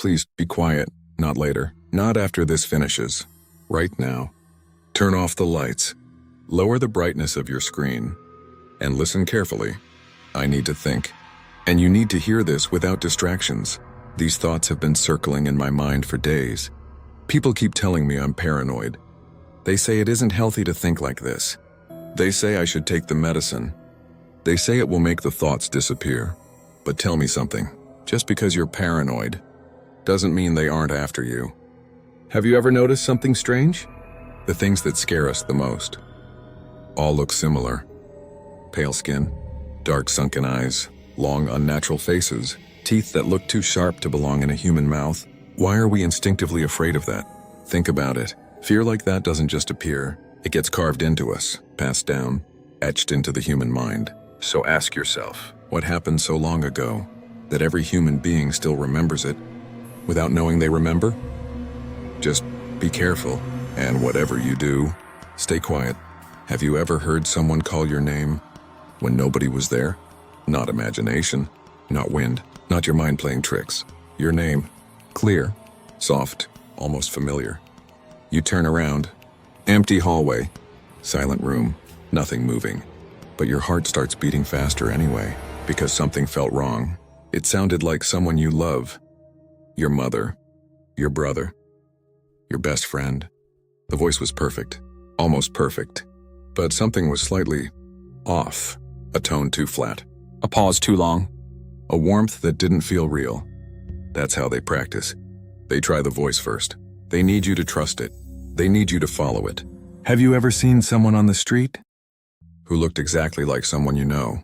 Please be quiet, not later. Not after this finishes. Right now. Turn off the lights. Lower the brightness of your screen. And listen carefully. I need to think. And you need to hear this without distractions. These thoughts have been circling in my mind for days. People keep telling me I'm paranoid. They say it isn't healthy to think like this. They say I should take the medicine. They say it will make the thoughts disappear. But tell me something. Just because you're paranoid doesn't mean they aren't after you. Have you ever noticed something strange? The things that scare us the most all look similar. Pale skin, dark sunken eyes, long unnatural faces, teeth that look too sharp to belong in a human mouth. Why are we instinctively afraid of that? Think about it. Fear like that doesn't just appear. It gets carved into us, passed down, etched into the human mind. So ask yourself, what happened so long ago that every human being still remembers it without knowing they remember? Just be careful, and whatever you do, stay quiet. Have you ever heard someone call your name when nobody was there? Not imagination, not wind, not your mind playing tricks. Your name, clear, soft, almost familiar. You turn around, empty hallway, silent room, nothing moving. But your heart starts beating faster anyway, because something felt wrong. It sounded like someone you love. Your mother, your brother, your best friend. The voice was perfect, almost perfect. But something was slightly off, a tone too flat, a pause too long, a warmth that didn't feel real. That's how they practice. They try the voice first. They need you to trust it. They need you to follow it. Have you ever seen someone on the street who looked exactly like someone you know,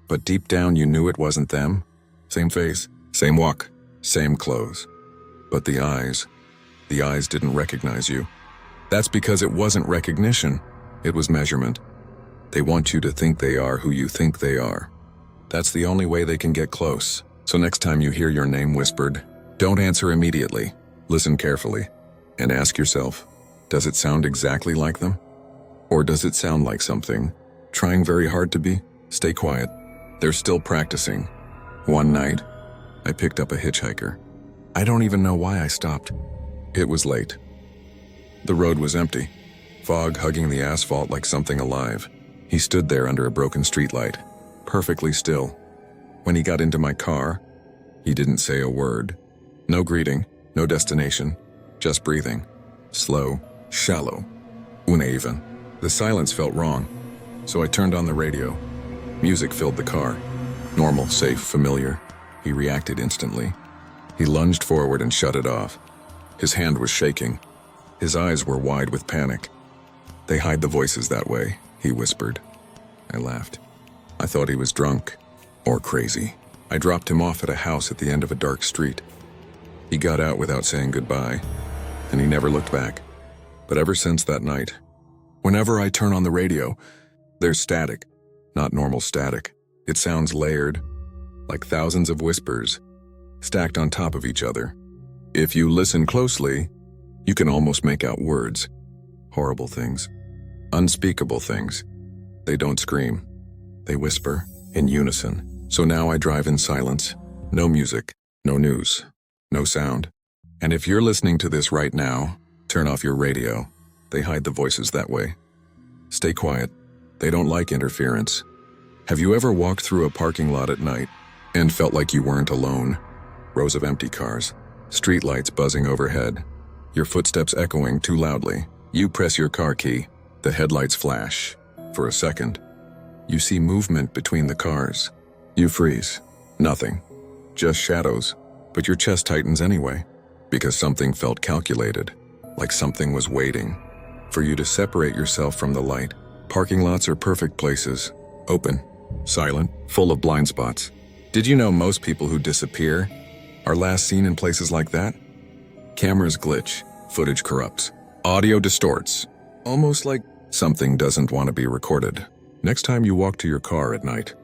but deep down you knew it wasn't them? Same face, same walk, same clothes. But the eyes didn't recognize you. That's because it wasn't recognition, it was measurement. They want you to think they are who you think they are. That's the only way they can get close. So next time you hear your name whispered, don't answer immediately. Listen carefully and ask yourself, does it sound exactly like them? Or does it sound like something trying very hard to be? Stay quiet. They're still practicing. One night, I picked up a hitchhiker. I don't even know why I stopped. It was late. The road was empty, fog hugging the asphalt like something alive. He stood there under a broken streetlight, perfectly still. When he got into my car, he didn't say a word. No greeting, no destination, just breathing. Slow, shallow, uneven. The silence felt wrong, so I turned on the radio. Music filled the car. Normal, safe, familiar. He reacted instantly. He lunged forward and shut it off. His hand was shaking. His eyes were wide with panic. They hide the voices that way, he whispered. I laughed. I thought he was drunk or crazy. I dropped him off at a house at the end of a dark street. He got out without saying goodbye, and he never looked back. But ever since that night, whenever I turn on the radio, there's static, not normal static. It sounds layered, like thousands of whispers, stacked on top of each other. If you listen closely, you can almost make out words, horrible things, unspeakable things. They don't scream. They whisper in unison. So now I drive in silence. No music, no news, no sound. And if you're listening to this right now, turn off your radio. They hide the voices that way. Stay quiet. They don't like interference. Have you ever walked through a parking lot at night and felt like you weren't alone? Rows of empty cars, streetlights buzzing overhead, your footsteps echoing too loudly. You press your car key. The headlights flash. For a second, you see movement between the cars. You freeze. Nothing. Just shadows. But your chest tightens anyway, because something felt calculated, like something was waiting for you to separate yourself from the light. Parking lots are perfect places. Open, silent, full of blind spots. Did you know most people who disappear are last seen in places like that? Cameras glitch, footage corrupts, audio distorts, almost like something doesn't want to be recorded. Next time you walk to your car at night,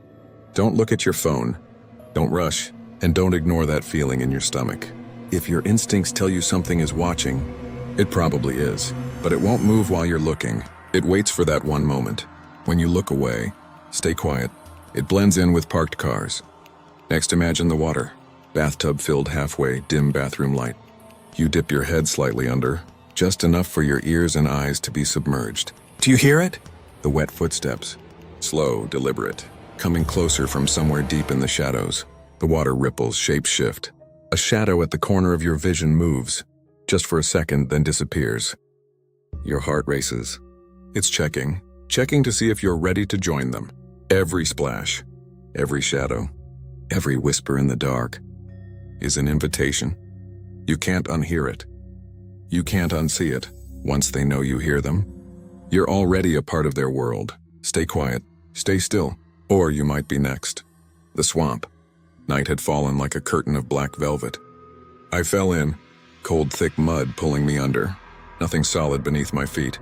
don't look at your phone, don't rush, and don't ignore that feeling in your stomach. If your instincts tell you something is watching, it probably is, but it won't move while you're looking. It waits for that one moment. When you look away, stay quiet. It blends in with parked cars. Next, imagine the water. Bathtub filled halfway, dim bathroom light. You dip your head slightly under, just enough for your ears and eyes to be submerged. Do you hear it? The wet footsteps. Slow, deliberate, coming closer from somewhere deep in the shadows. The water ripples, shapes shift. A shadow at the corner of your vision moves, just for a second, then disappears. Your heart races. It's checking to see if you're ready to join them. Every splash, every shadow, every whisper in the dark is an invitation. You can't unhear it. You can't unsee it. Once they know you hear them, you're already a part of their world. Stay quiet, stay still, or you might be next. The swamp. Night had fallen like a curtain of black velvet. I fell in, cold, thick mud pulling me under. Nothing solid beneath my feet.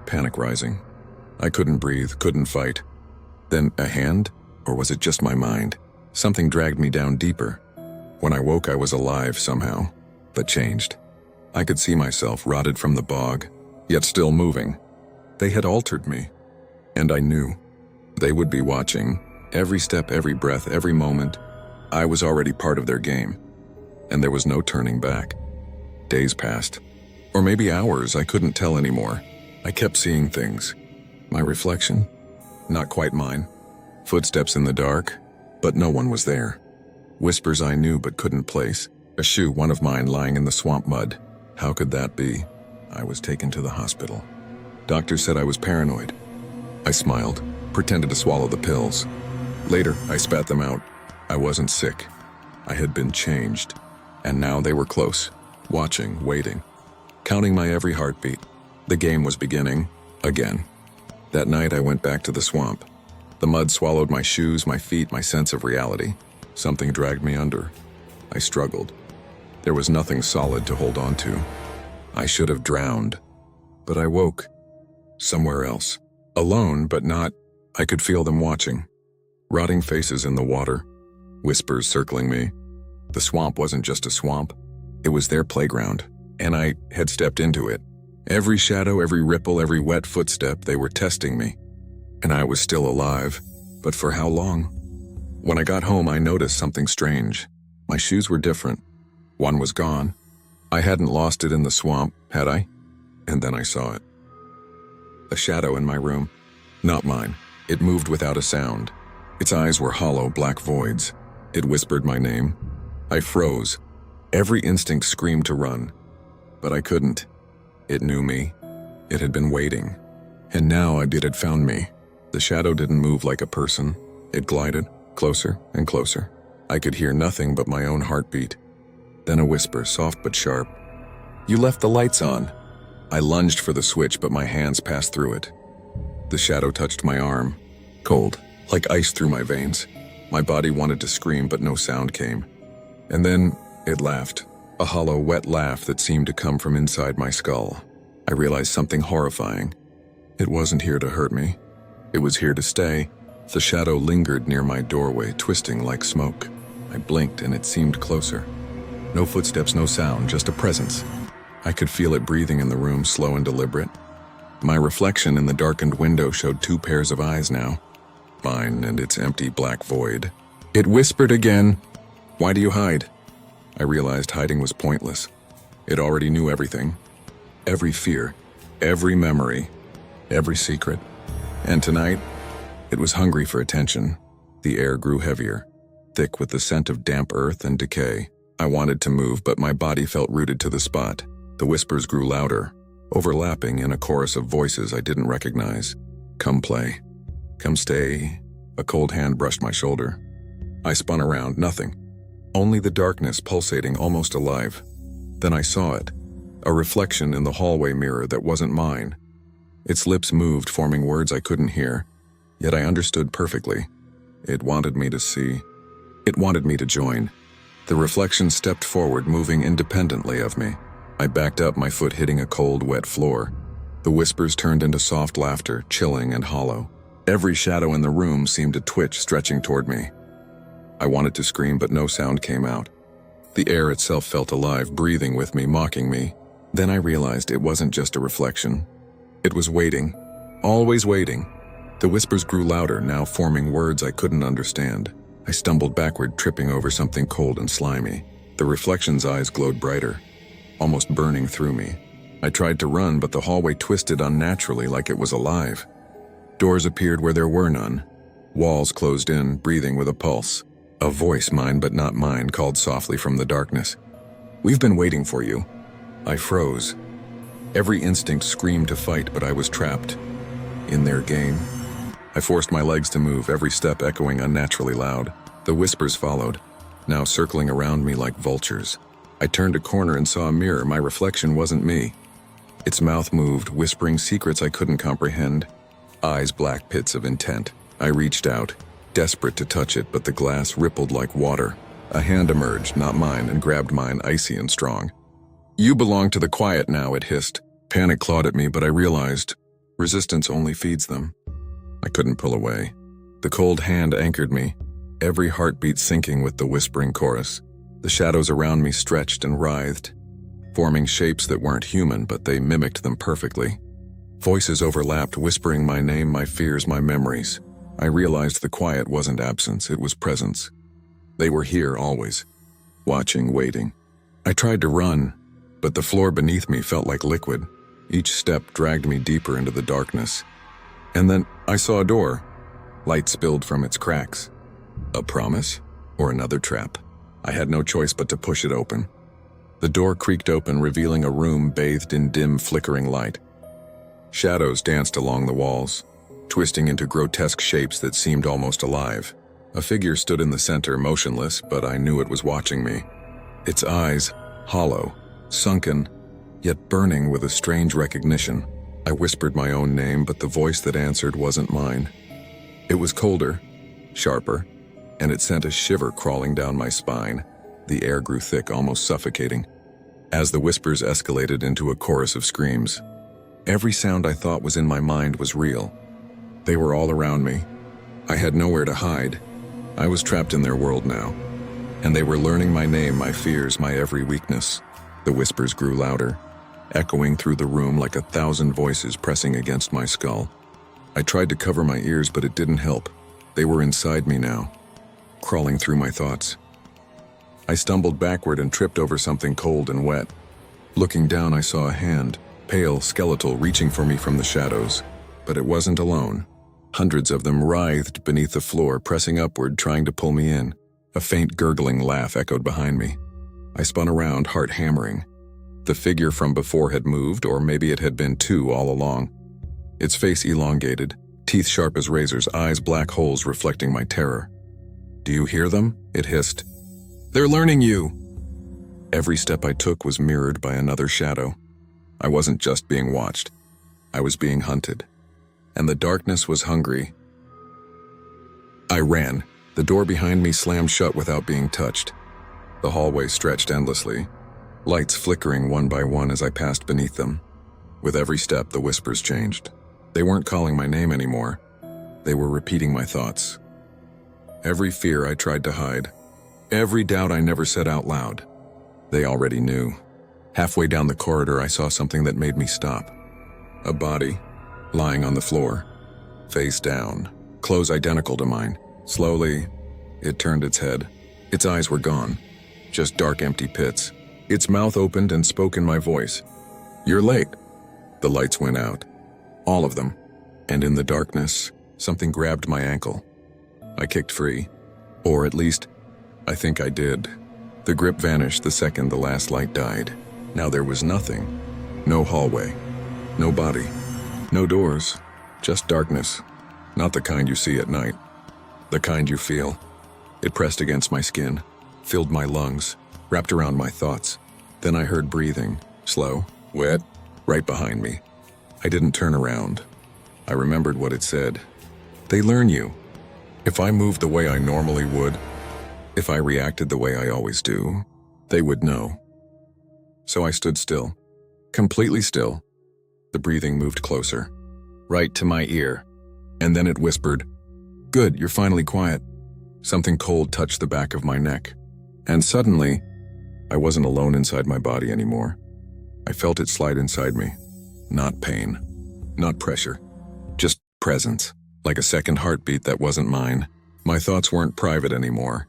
Panic rising. I couldn't breathe, couldn't fight. Then a hand? Or was it just my mind? Something dragged me down deeper. When I woke, I was alive somehow, but changed. I could see myself rotted from the bog, yet still moving. They had altered me, and I knew. They would be watching. Every step, every breath, every moment. I was already part of their game, and there was no turning back. Days passed, or maybe hours, I couldn't tell anymore. I kept seeing things. My reflection? Not quite mine. Footsteps in the dark, but no one was there. Whispers I knew but couldn't place. A shoe, one of mine, lying in the swamp mud. How could that be? I was taken to the hospital. Doctors said I was paranoid. I smiled, pretended to swallow the pills. Later, I spat them out. I wasn't sick. I had been changed. And now they were close, watching, waiting, counting my every heartbeat. The game was beginning, again. That night I went back to the swamp. The mud swallowed my shoes, my feet, my sense of reality. Something dragged me under. I struggled. There was nothing solid to hold on to. I should have drowned. But I woke. Somewhere else. Alone, but not. I could feel them watching. Rotting faces in the water. Whispers circling me. The swamp wasn't just a swamp. It was their playground, and I had stepped into it. Every shadow, every ripple, every wet footstep, they were testing me. And I was still alive, but for how long? When I got home, I noticed something strange. My shoes were different. One was gone. I hadn't lost it in the swamp, had I? And then I saw it. A shadow in my room. Not mine. It moved without a sound. Its eyes were hollow, black voids. It whispered my name. I froze. Every instinct screamed to run. But I couldn't. It knew me. It had been waiting. And now it had found me. The shadow didn't move like a person. It glided, closer and closer. I could hear nothing but my own heartbeat. Then a whisper, soft but sharp. "You left the lights on." I lunged for the switch, but my hands passed through it. The shadow touched my arm. Cold, like ice through my veins. My body wanted to scream, but no sound came. And then it laughed. A hollow, wet laugh that seemed to come from inside my skull. I realized something horrifying. It wasn't here to hurt me. It was here to stay. The shadow lingered near my doorway, twisting like smoke. I blinked and it seemed closer. No footsteps, no sound, just a presence. I could feel it breathing in the room, slow and deliberate. My reflection in the darkened window showed two pairs of eyes now. Mine and its empty black void. It whispered again, "Why do you hide?" I realized hiding was pointless. It already knew everything. Every fear, every memory, every secret. And tonight, it was hungry for attention. The air grew heavier, thick with the scent of damp earth and decay. I wanted to move, but my body felt rooted to the spot. The whispers grew louder, overlapping in a chorus of voices I didn't recognize. "Come play. Come stay." A cold hand brushed my shoulder. I spun around, nothing. Only the darkness pulsating, almost alive. Then I saw it, a reflection in the hallway mirror that wasn't mine. Its lips moved, forming words I couldn't hear, yet I understood perfectly. It wanted me to see. It wanted me to join. The reflection stepped forward, moving independently of me. I backed up, my foot hitting a cold, wet floor. The whispers turned into soft laughter, chilling and hollow. Every shadow in the room seemed to twitch, stretching toward me. I wanted to scream, but no sound came out. The air itself felt alive, breathing with me, mocking me. Then I realized it wasn't just a reflection. It was waiting, always waiting. The whispers grew louder, now forming words I couldn't understand. I stumbled backward, tripping over something cold and slimy. The reflection's eyes glowed brighter, almost burning through me. I tried to run, but the hallway twisted unnaturally like it was alive. Doors appeared where there were none. Walls closed in, breathing with a pulse. A voice, mine but not mine, called softly from the darkness. "We've been waiting for you." I froze. Every instinct screamed to fight, but I was trapped. In their game. I forced my legs to move, every step echoing unnaturally loud. The whispers followed, now circling around me like vultures. I turned a corner and saw a mirror. My reflection wasn't me. Its mouth moved, whispering secrets I couldn't comprehend. Eyes black pits of intent. I reached out, desperate to touch it, but the glass rippled like water. A hand emerged, not mine, and grabbed mine, icy and strong. "You belong to the quiet now," it hissed. Panic clawed at me, but I realized resistance only feeds them. I couldn't pull away. The cold hand anchored me, every heartbeat syncing with the whispering chorus. The shadows around me stretched and writhed, forming shapes that weren't human, but they mimicked them perfectly. Voices overlapped, whispering my name, my fears, my memories. I realized the quiet wasn't absence, it was presence. They were here always, watching, waiting. I tried to run, but the floor beneath me felt like liquid. Each step dragged me deeper into the darkness. And then I saw a door. Light spilled from its cracks. A promise? Or another trap? I had no choice but to push it open. The door creaked open, revealing a room bathed in dim, flickering light. Shadows danced along the walls, twisting into grotesque shapes that seemed almost alive. A figure stood in the center, motionless, but I knew it was watching me. Its eyes, hollow, sunken, yet burning with a strange recognition. I whispered my own name, but the voice that answered wasn't mine. It was colder, sharper, and it sent a shiver crawling down my spine. The air grew thick, almost suffocating, as the whispers escalated into a chorus of screams. Every sound I thought was in my mind was real. They were all around me. I had nowhere to hide. I was trapped in their world now, and they were learning my name, my fears, my every weakness. The whispers grew louder, echoing through the room like 1,000 voices pressing against my skull. I tried to cover my ears, but it didn't help. They were inside me now, crawling through my thoughts. I stumbled backward and tripped over something cold and wet. Looking down, I saw a hand, pale, skeletal, reaching for me from the shadows. But it wasn't alone. Hundreds of them writhed beneath the floor, pressing upward, trying to pull me in. A faint gurgling laugh echoed behind me. I spun around, heart hammering. The figure from before had moved, or maybe it had been two all along. Its face elongated, teeth sharp as razors, eyes black holes reflecting my terror. "Do you hear them?" it hissed. "They're learning you!" Every step I took was mirrored by another shadow. I wasn't just being watched. I was being hunted. And the darkness was hungry. I ran. The door behind me slammed shut without being touched. The hallway stretched endlessly, lights flickering one by one as I passed beneath them. With every step, the whispers changed. They weren't calling my name anymore. They were repeating my thoughts. Every fear I tried to hide. Every doubt I never said out loud. They already knew. Halfway down the corridor, I saw something that made me stop. A body, lying on the floor, face down, clothes identical to mine. Slowly, it turned its head. Its eyes were gone, just dark, empty pits. Its mouth opened and spoke in my voice. "You're late." The lights went out, all of them, and in the darkness, something grabbed my ankle. I kicked free, or at least, I think I did. The grip vanished the second the last light died. Now there was nothing. No hallway, no body, no doors, just darkness. Not the kind you see at night, the kind you feel. It pressed against my skin, filled my lungs, wrapped around my thoughts. Then I heard breathing, slow, wet, right behind me. I didn't turn around. I remembered what it said. "They learn you." If I moved the way I normally would, if I reacted the way I always do, they would know. So I stood still, completely still. The breathing moved closer, right to my ear, and then it whispered, "Good, you're finally quiet." Something cold touched the back of my neck, and suddenly, I wasn't alone inside my body anymore. I felt it slide inside me. Not pain, not pressure, just presence, like a second heartbeat that wasn't mine. My thoughts weren't private anymore.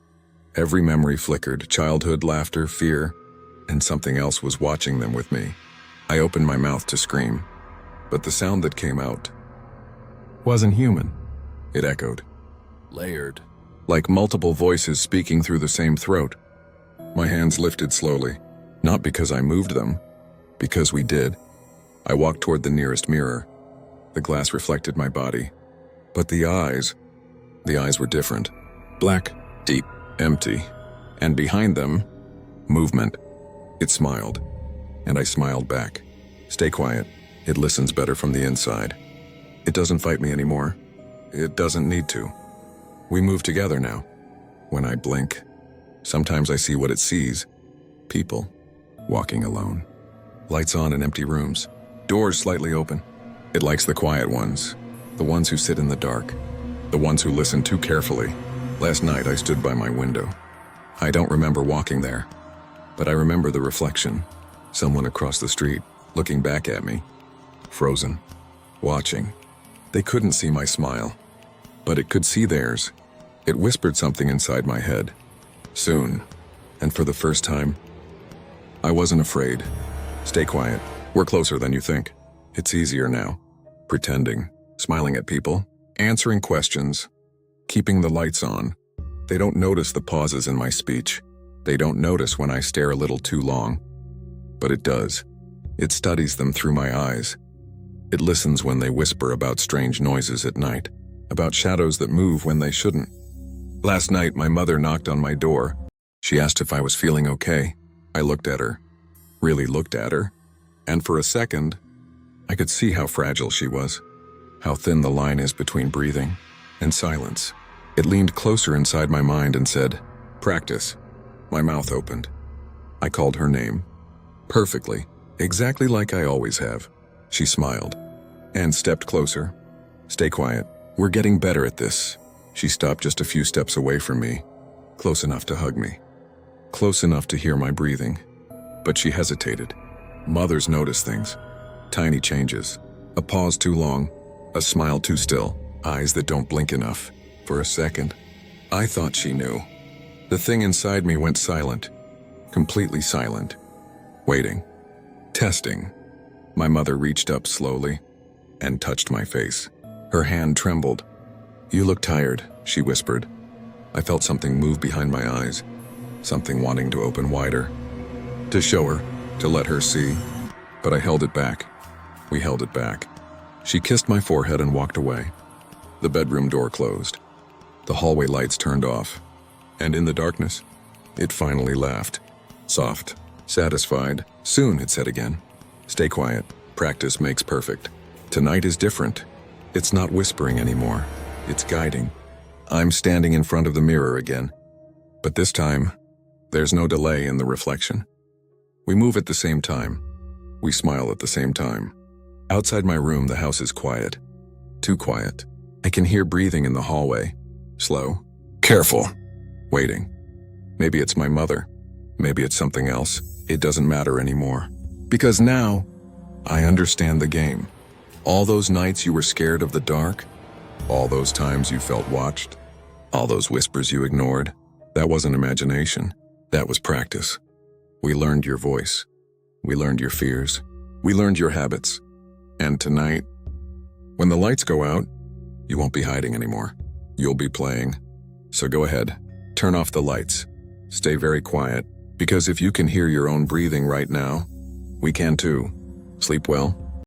Every memory flickered, childhood, laughter, fear, and something else was watching them with me. I opened my mouth to scream, but the sound that came out wasn't human. It echoed, layered, like multiple voices speaking through the same throat. My hands lifted slowly, not because I moved them, because we did. I walked toward the nearest mirror. The glass reflected my body, but the eyes were different. Black, deep, empty, and behind them, movement. It smiled, and I smiled back. Stay quiet. It listens better from the inside. It doesn't fight me anymore. It doesn't need to. We move together now. When I blink, sometimes I see what it sees. People walking alone. Lights on in empty rooms. Doors slightly open. It likes the quiet ones, the ones who sit in the dark, the ones who listen too carefully. Last night I stood by my window. I don't remember walking there, but I remember the reflection. Someone across the street, looking back at me. Frozen. Watching. They couldn't see my smile, but it could see theirs. It whispered something inside my head. Soon, and for the first time, I wasn't afraid. Stay quiet. We're closer than you think. It's easier now. Pretending, smiling at people, answering questions, keeping the lights on. They don't notice the pauses in my speech. They don't notice when I stare a little too long. But it does. It studies them through my eyes. It listens when they whisper about strange noises at night, about shadows that move when they shouldn't. Last night, my mother knocked on my door. She asked if I was feeling okay. I looked at her, really looked at her, and for a second, I could see how fragile she was, how thin the line is between breathing and silence. It leaned closer inside my mind and said, "Practice." My mouth opened. I called her name. Perfectly, exactly like I always have. She smiled and stepped closer. Stay quiet. We're getting better at this. She stopped just a few steps away from me, close enough to hug me, close enough to hear my breathing. But she hesitated. Mothers notice things. Tiny changes. A pause too long. A smile too still. Eyes that don't blink enough. For a second, I thought she knew. The thing inside me went silent. Completely silent. Waiting. Testing. My mother reached up slowly and touched my face. Her hand trembled. "You look tired," she whispered. I felt something move behind my eyes, something wanting to open wider. To show her, to let her see, but I held it back. We held it back. She kissed my forehead and walked away. The bedroom door closed. The hallway lights turned off. And in the darkness, it finally laughed. Soft, satisfied. "Soon," it said again. "Stay quiet. Practice makes perfect. Tonight is different. It's not whispering anymore. It's guiding." I'm standing in front of the mirror again. But this time, there's no delay in the reflection. We move at the same time. We smile at the same time. Outside my room, the house is quiet. Too quiet. I can hear breathing in the hallway. Slow. Careful. Waiting. Maybe it's my mother. Maybe it's something else. It doesn't matter anymore. Because now, I understand the game. All those nights you were scared of the dark, all those times you felt watched, all those whispers you ignored, that wasn't imagination. That was practice. We learned your voice. We learned your fears. We learned your habits. And tonight, when the lights go out, you won't be hiding anymore. You'll be playing. So go ahead, turn off the lights. Stay very quiet, because if you can hear your own breathing right now, we can too. Sleep well.